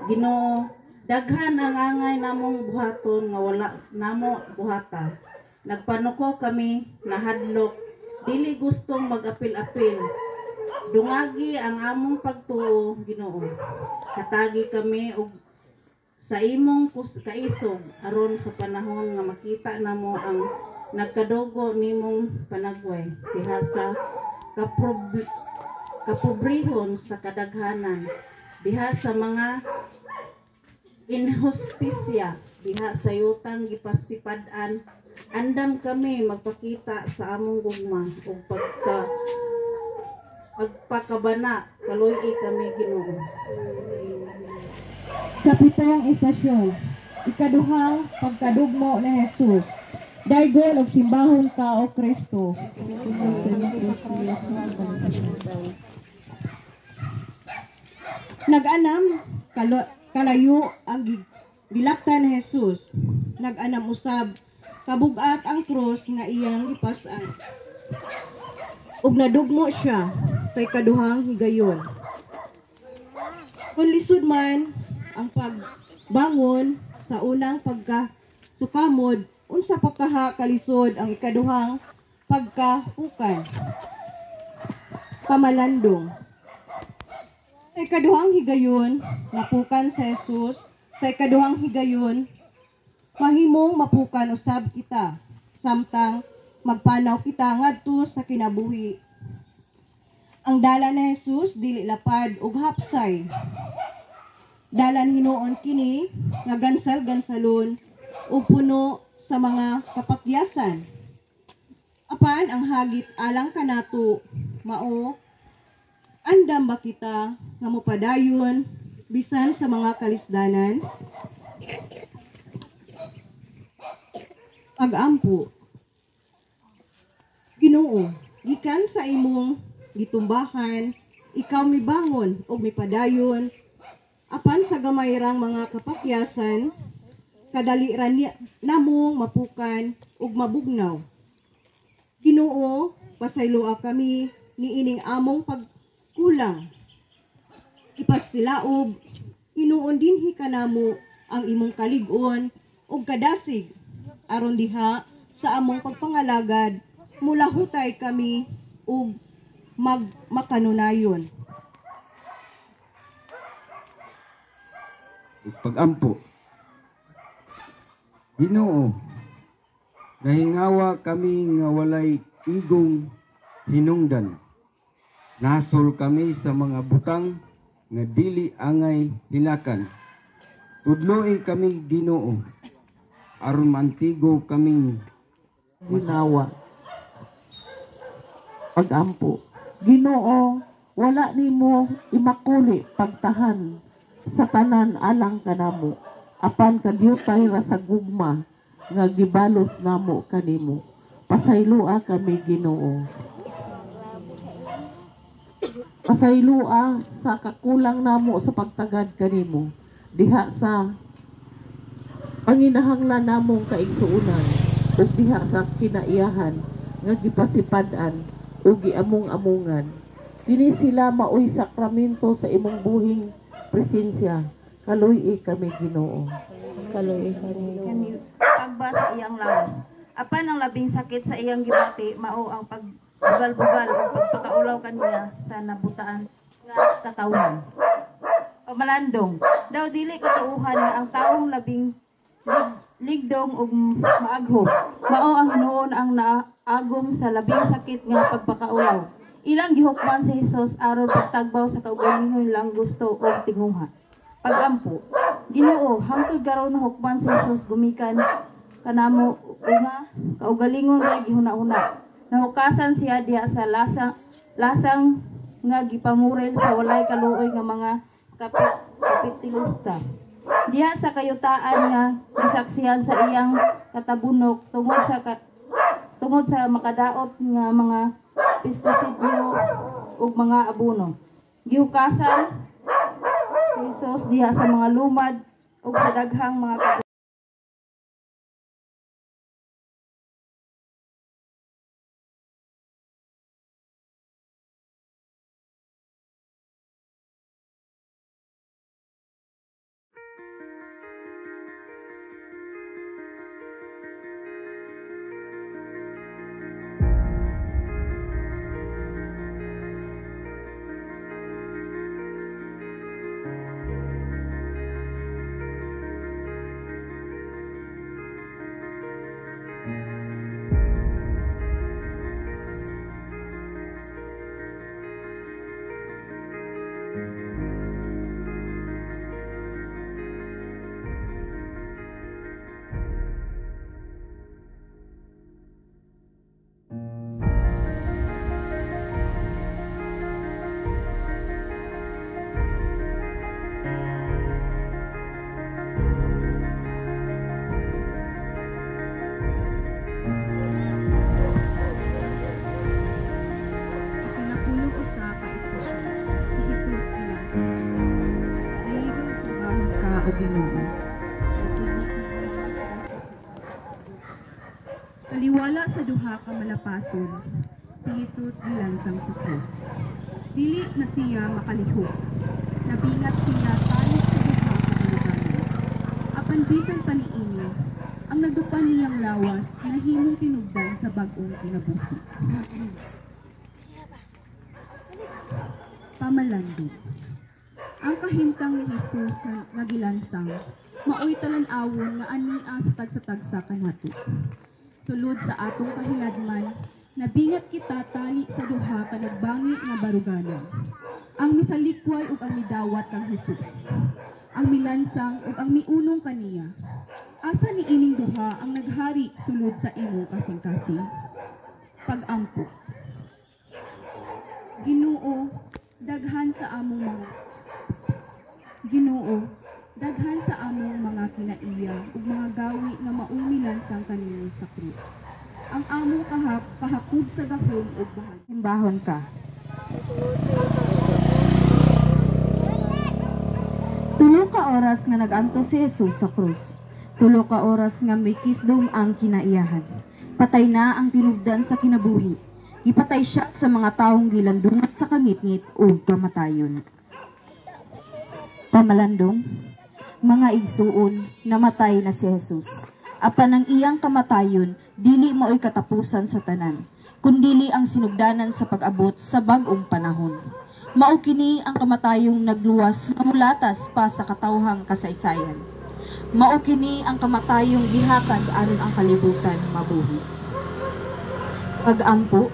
Ginoo, daghan ang angay namong buhaton nga wala namo buhata. Nagpanuko kami, nahadlok, dili gustong mag-apil-apil. Dungagi ang among pagtuo, Ginoo. Katagi kami og sa imong kaisog aron sa panahon nga makita namo ang nagkadugo nimong panagway diha sa kapobrehon sa kadaghanan, diha sa mga inhostisya, diha sa yutang gipasipadan. Andam kami magpakita sa among gugma ug pagpakabana kaluy kami, Ginoo. Sa pitong istasyon, ikaduhang pagkadugmo ni Jesus. Daygon og simbahon ka o Kristo. Nag-anam kalayo ang gilaptan ni Jesus. Nag-anam usab kabugat ang krus nga iyang gipas-an. Ug nadugmo siya sa ikaduhang higayon. Kung lisod man ang pagbangon sa unang pagkasukamod, unsa pa kaha kalisod ang ikaduhang pagkahukan, pamalandong. Sa ikaduhang higayon, napukan sa Jesus. Sa ikaduhang higayon, mahimong mapukan usab kita, samtang magpanaw kita ngadto sa kinabuhi. Ang dala ni Jesus dili lapad ug hapsay. Dalan hinuon kini nga gansal-gansalon o puno sa mga kapakyasan. Apan ang hagit alang kanato mao andam ba kita nga mopadayon bisan sa mga kalisdanan? Pag-ampo. Ginoo, gikan sa imong gitumbahan, ikaw mibangon o mipadayon. Apan sa gamayrang mga kapakyasan, kadali ra namong mapukan ug mabugnaw. Ginoo, pasayloa kami niining among pagkulang. Ipasilaob, hinuon dinhi kanamo ang imong kalig-on ug kadasig aron diha sa among pagpangalagad mulahutay kami ug makanunayon. Pag-ampo. Ginoo, nahingawa kami nga walay igong hinungdan. Nasol kami sa mga butang nga dili angay hilakan. Tudloi kami, Ginoo, aron mantigo kaming ginawa. Pag-ampo. Ginoo, wala nimo imakuli pagtahan sa tanan alang kanamo. Apan kadyutay ra sa gugma nga gibalos namo kanimo. Pasaylua kami, Ginoo. Pasaylua sa kakulang namo sa pagtagad kanimo. Diha sa panginahanglan namong kaigsuunan ug diha sa kinaiyahan nga gipasipadan ug giamong-amungan. Kini sila maoy sakramento sa imong buhing presensya. Kaluy kami, Ginoo. Kaluy kami pagba sa iyang lawas. Apan ang labing sakit sa iyang gibati mao ang pagbugal-bugal o pagpakaulaw kaniya sa nabutaan nga katawhan. Pamalandong, daw dili katuuhan nga ang taong labing ligdong ug maaghom. Mao ang hinuon ang naagom sa labing sakit nga pagpakaulaw. Ilang gihukman si Jesus aron pagtagbaw sa kaugalingon lang gusto o tinguha. Pag-ampo. Ginoo, hangtod karon hukman si Jesus gumikan kanamo una kaugalingon nga gihuna-una. Nahukasan siya diha sa lasang nga gipamurel sa walay kaluoy nga mga kapitilista. Diha sa kayutaan nga gisaksihan sa iyang katabunok tungod sa makadaot nga mga pestisidyo ug mga abuno. Gihukasan si Jesus diha sa mga lumad ug sa daghang mga o Ginoo. Kaliwala sa duha ka malapason, si Jesus gilansang sa krus. Dili na siya makalihok. Nabingat siya tali sa duha ka kaluganan. Apan bisan pa niini, ang nadupan niyang lawas nahimong tinugdan sa bag-ong kinabuhi. Pamalandong. Ang kahintang ni Jesus nga gilansang, maoy talan-awon nga ania sa tagsa-tagsa kanato. Sulod sa atong kahiladman, nabingat kita tali sa duha ka nagbangi nga baruganan. Ang misalikway ug ang midawat kang Jesus. Ang milansang ug ang miunong kaniya. Asa ni ining duha ang naghari sulod sa imo kasing-kasing? Pag-ampo. Ginoo, daghan sa among mga Ginoo, daghan sa among mga kinaiya ug mga gawi nga maoy milansang kanimo sa krus. Ang among kahakub sa gahom ug bahag. Himbahon ka. Tulo ka oras nga naganto si Jesus sa krus. Tulo ka oras nga may kisdom ang kinaiyahan. Patay na ang tinugdan sa kinabuhi. Ipatay siya sa mga taong gilandungat sa kangitngit ug kamatayon. Pamalandong, mga igsuon, namatay na si Jesus. Apan ang iyang kamatayon, dili mo'y katapusan sa tanan, kundili ang sinugdanan sa pag-abot sa bag-ong panahon. Mao kini ang kamatayong nagluwas nga mulatas pa sa katawhang kasaysayan. Mao kini ang kamatayong gihatag aron ang kalibutan mabuhi. Pag-ampo,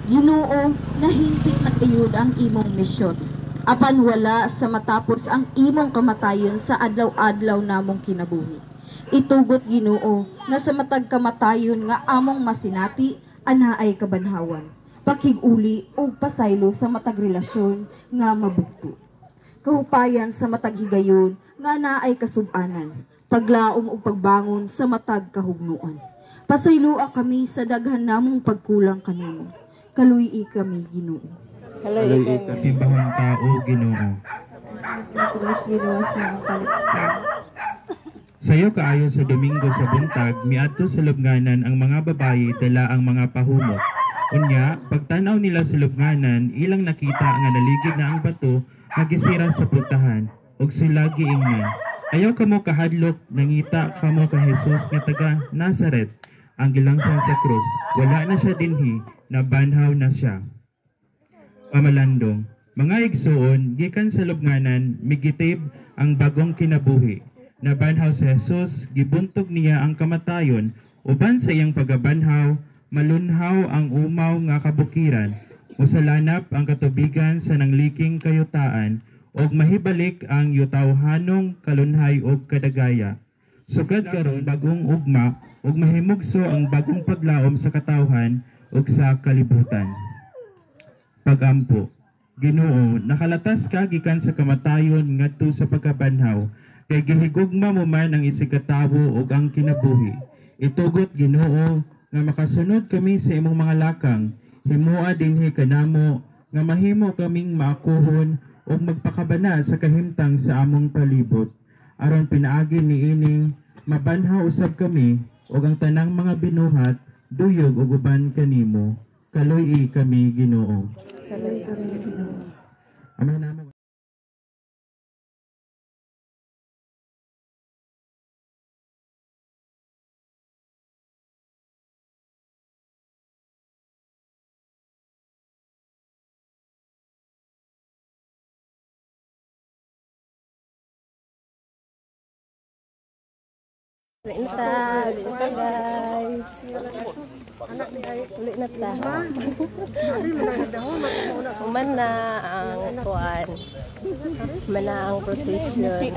Ginoo, nahintik na kayud ang imong misyon. Apan wala sa matapos ang imong kamatayon sa adlaw-adlaw namong kinabuhi. Itugot Ginoo na sa matag kamatayon nga among masinati anaay kabanhawan, pakig-uli o pasaylo sa matag relasyon nga mabugto. Kahupayan sa matag higayon nga anaay kasub-anan, paglaom o pagbangon sa matag kahugnuan. Pasayloa kami sa daghan namong pagkulang kanimo. Kaluy kami Ginoo. Simbahon ka o Ginoo. Sayo kaayo sa Domingo sa buntag, miadto sa lubnganan ang mga babayi dala ang mga pahumot. Unya, pagtanaw nila sa lubnganan, ilang nakita nga naligid na ang bato nga gisira sa pultahan, ug sila giingnan. Ayaw kamo kahadlok, nangita kamo ka Jesus nga taga Nazaret, ang gilangsang sa krus. Wala na siya dinhi, nabanhaw na siya. Pamalandong, mga igsuon, gikan sa lubnganan, migitib ang bagong kinabuhi. Nabanhaw si Jesus, gibuntog niya ang kamatayon, uban sa iyang pagabanhaw, malunhaw ang umaw nga kabukiran, usalanap ang katubigan sa nangliking kayutaan, og mahibalik ang yutawhanong kalunhay og kadagaya. Sugad karon bagong ugma, ug mahimugso ang bagong paglaom sa katawhan ug sa kalibutan. Pag-ampo, Ginoo, nakalatas ka gikan sa kamatayon ngadto sa pagkabanhaw, kay gihigugma mo man ang isigatawo ug ang kinabuhi. Itugot Ginoo nga makasunod kami sa imong mga lakang, himua dinhi kanamo nga mahimo kaming maakuhon ug magpakabana sa kahimtang sa among palibot. Aron pinaagi niini mabanhaw usab kami ug ang tanang mga binuhat duyog ug uban kanimo. Kaluy kami Ginoo. Ama namo Ulit na ta, guys. Ulit na ta. Man na ang kuan. Man na ang procession. Si